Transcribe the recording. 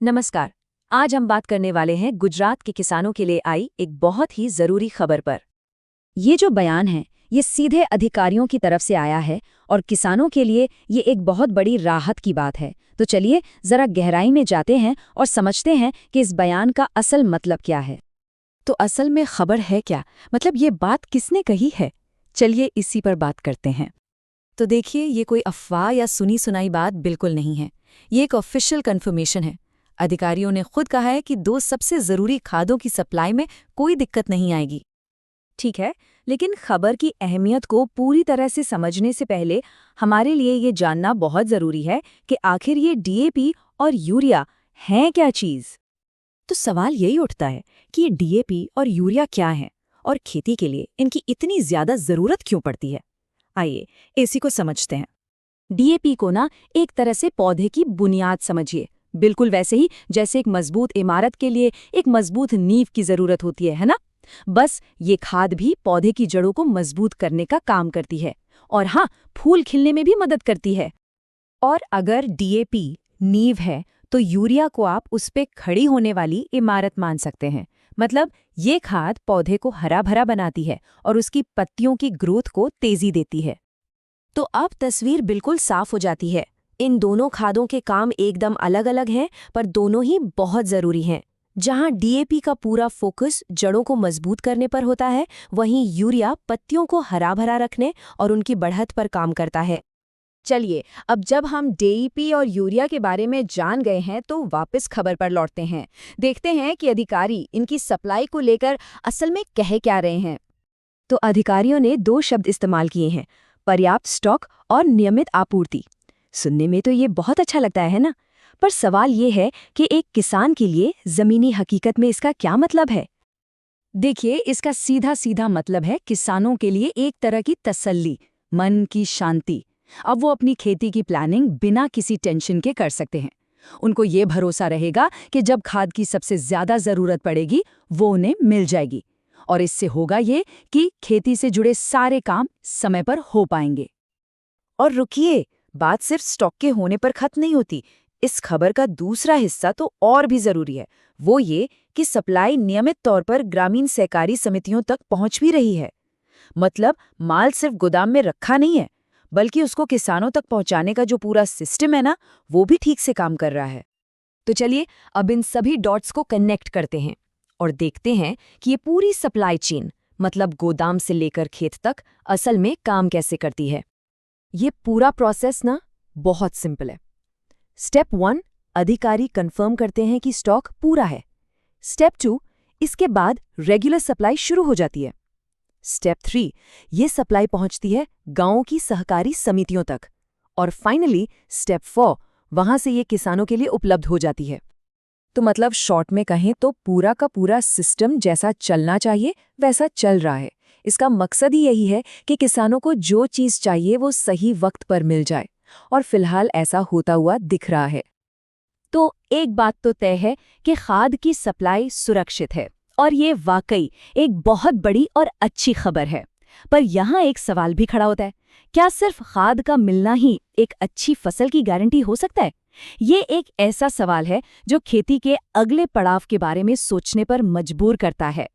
नमस्कार। आज हम बात करने वाले हैं गुजरात के किसानों के लिए आई एक बहुत ही जरूरी खबर पर। ये जो बयान है ये सीधे अधिकारियों की तरफ से आया है और किसानों के लिए ये एक बहुत बड़ी राहत की बात है। तो चलिए जरा गहराई में जाते हैं और समझते हैं कि इस बयान का असल मतलब क्या है। तो असल में खबर है क्या, मतलब ये बात किसने कही है? चलिए इसी पर बात करते हैं। तो देखिए, ये कोई अफवाह या सुनी सुनाई बात बिल्कुल नहीं है। ये एक ऑफिशियल कंफर्मेशन है। अधिकारियों ने खुद कहा है कि दो सबसे जरूरी खादों की सप्लाई में कोई दिक्कत नहीं आएगी। ठीक है, लेकिन खबर की अहमियत को पूरी तरह से समझने से पहले हमारे लिए ये जानना बहुत जरूरी है कि आखिर ये डीएपी और यूरिया हैं क्या चीज़। तो सवाल यही उठता है कि ये डीएपी और यूरिया क्या हैं और खेती के लिए इनकी इतनी ज्यादा जरूरत क्यों पड़ती है। आइए इसी को समझते हैं। डीएपी को ना एक तरह से पौधे की बुनियाद समझिए, बिल्कुल वैसे ही जैसे एक मजबूत इमारत के लिए एक मजबूत नींव की जरूरत होती है ना। बस ये खाद भी पौधे की जड़ों को मजबूत करने का काम करती है और हाँ, फूल खिलने में भी मदद करती है। और अगर डीएपी नींव है तो यूरिया को आप उस पे खड़ी होने वाली इमारत मान सकते हैं। मतलब ये खाद पौधे को हरा भरा बनाती है और उसकी पत्तियों की ग्रोथ को तेजी देती है। तो अब तस्वीर बिल्कुल साफ हो जाती है। इन दोनों खादों के काम एकदम अलग अलग हैं, पर दोनों ही बहुत जरूरी हैं। जहां डीएपी का पूरा फोकस जड़ों को मजबूत करने पर होता है, वहीं यूरिया पत्तियों को हरा भरा रखने और उनकी बढ़त पर काम करता है। चलिए, अब जब हम डीएपी और यूरिया के बारे में जान गए हैं तो वापस खबर पर लौटते हैं। देखते हैं कि अधिकारी इनकी सप्लाई को लेकर असल में कह क्या रहे हैं। तो अधिकारियों ने दो शब्द इस्तेमाल किए हैं, पर्याप्त स्टॉक और नियमित आपूर्ति। सुनने में तो ये बहुत अच्छा लगता है ना, पर सवाल ये है कि एक किसान के लिए जमीनी हकीकत में इसका क्या मतलब है। देखिए, इसका सीधा सीधा मतलब है किसानों के लिए एक तरह की तसल्ली, मन की शांति। अब वो अपनी खेती की प्लानिंग बिना किसी टेंशन के कर सकते हैं। उनको ये भरोसा रहेगा कि जब खाद की सबसे ज्यादा जरूरत पड़ेगी वो उन्हें मिल जाएगी। और इससे होगा ये कि खेती से जुड़े सारे काम समय पर हो पाएंगे। और रुकिए, बात सिर्फ स्टॉक के होने पर खत्म नहीं होती। इस खबर का दूसरा हिस्सा तो और भी जरूरी है। वो ये कि सप्लाई नियमित तौर पर ग्रामीण सहकारी समितियों तक पहुंच भी रही है। मतलब माल सिर्फ गोदाम में रखा नहीं है, बल्कि उसको किसानों तक पहुंचाने का जो पूरा सिस्टम है ना, वो भी ठीक से काम कर रहा है। तो चलिए अब इन सभी डॉट्स को कनेक्ट करते हैं और देखते हैं कि ये पूरी सप्लाई चेन, मतलब गोदाम से लेकर खेत तक, असल में काम कैसे करती है। ये पूरा प्रोसेस ना बहुत सिंपल है। स्टेप 1, अधिकारी कंफर्म करते हैं कि स्टॉक पूरा है। स्टेप 2, इसके बाद रेगुलर सप्लाई शुरू हो जाती है। स्टेप 3, ये सप्लाई पहुंचती है गांवों की सहकारी समितियों तक। और फाइनली स्टेप 4, वहां से ये किसानों के लिए उपलब्ध हो जाती है। तो मतलब शॉर्ट में कहें तो पूरा का पूरा सिस्टम जैसा चलना चाहिए वैसा चल रहा है। इसका मकसद ही यही है कि किसानों को जो चीज़ चाहिए वो सही वक्त पर मिल जाए, और फिलहाल ऐसा होता हुआ दिख रहा है। तो एक बात तो तय है कि खाद की सप्लाई सुरक्षित है, और ये वाकई एक बहुत बड़ी और अच्छी खबर है। पर यहाँ एक सवाल भी खड़ा होता है, क्या सिर्फ खाद का मिलना ही एक अच्छी फसल की गारंटी हो सकता है? ये एक ऐसा सवाल है जो खेती के अगले पड़ाव के बारे में सोचने पर मजबूर करता है।